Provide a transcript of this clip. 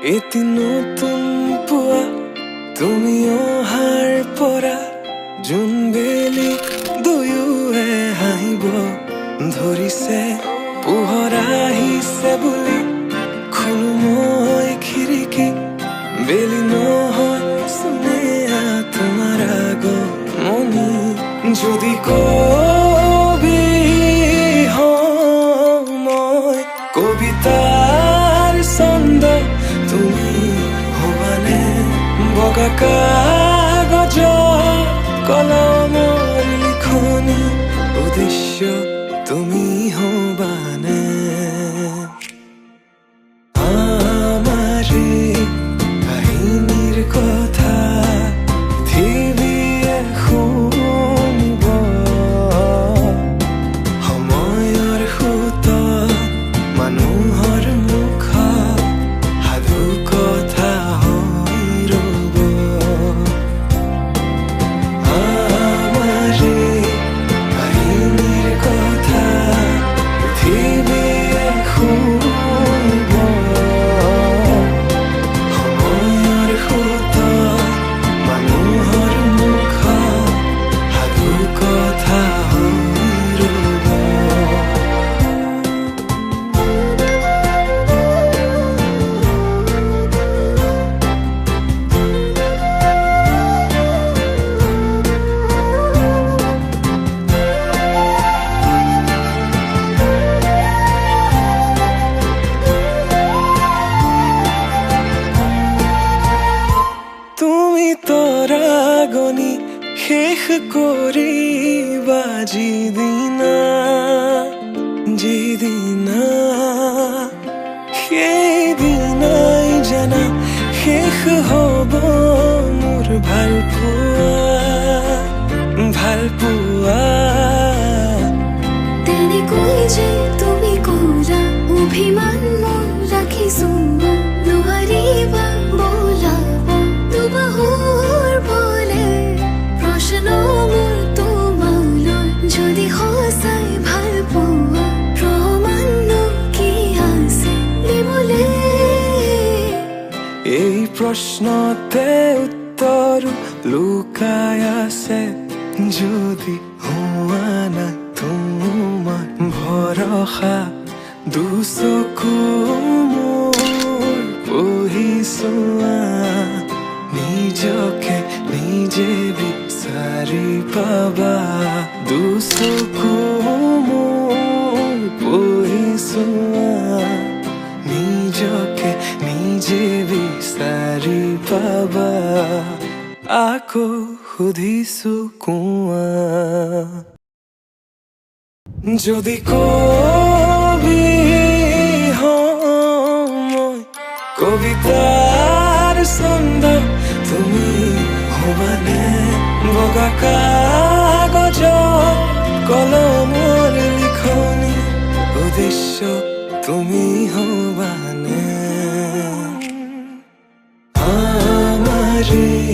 এটি নতুন পুৱা তুমি অহাৰ পৰা জোনবেলি দুয়োৱে হাঁহিব ধৰিছে পোহৰ আহিছে বুলি খোলো মই খিৰিকী বেলি নহয় শুনে তোমাৰ আগমনি যদি কবি মই কবিতাৰ ছন্দ তুমি হবানে বগা কাগজ কলমৰ লিখনি উদ্দেশ্য তুমি হবানে আমাৰে কাহিনীৰ কথা পৃথিৱীয়ে শুনিব সময়ৰ সোঁতত মানুহৰ মুখত সাধু কথা হৈ ৰ'ব আমাৰে কাহিনীৰ কথা পৃথিৱীয়ে শুনিব সময়ৰ সোঁতত মানুহৰ মুখত সাধু কথা হৈ ৰ'ব তুমি তৰাগনি শেষ কৰিবা যিদিনা সেইদিনাই জানা শেষ হ'ব মোৰ ভাল পোৱা তেনেকৈ যে তুমি কৰা অভিমান মোৰ ৰাখিছো নোৱাৰিবা বোলাব দুবাহুৰ বলে প্ৰশ্ন মোৰ তোমালৈ যদি সঁচাই ভাল পোৱা প্ৰমাণনো কি আছে দিবলে এই প্ৰশ্নতে উত্তৰ লুকাই আছে যদি হোৱা নাই তোমাৰ ভৰসা দুচকু মোৰ পঢ়িছোৱা নিজকে নিজে বিচাৰি পাবা দুচকু মোৰ পঢ়িছোৱা নিজকে নিজে বিচাৰি পাবা আকৌ সুধিছো কোৱা যদি কবি মই কবিতাৰ ছন্দ তুমি হবানে বগা কাগজ কলমৰ লিখনি উদ্দেশ্য তুমি হবানে আমাৰে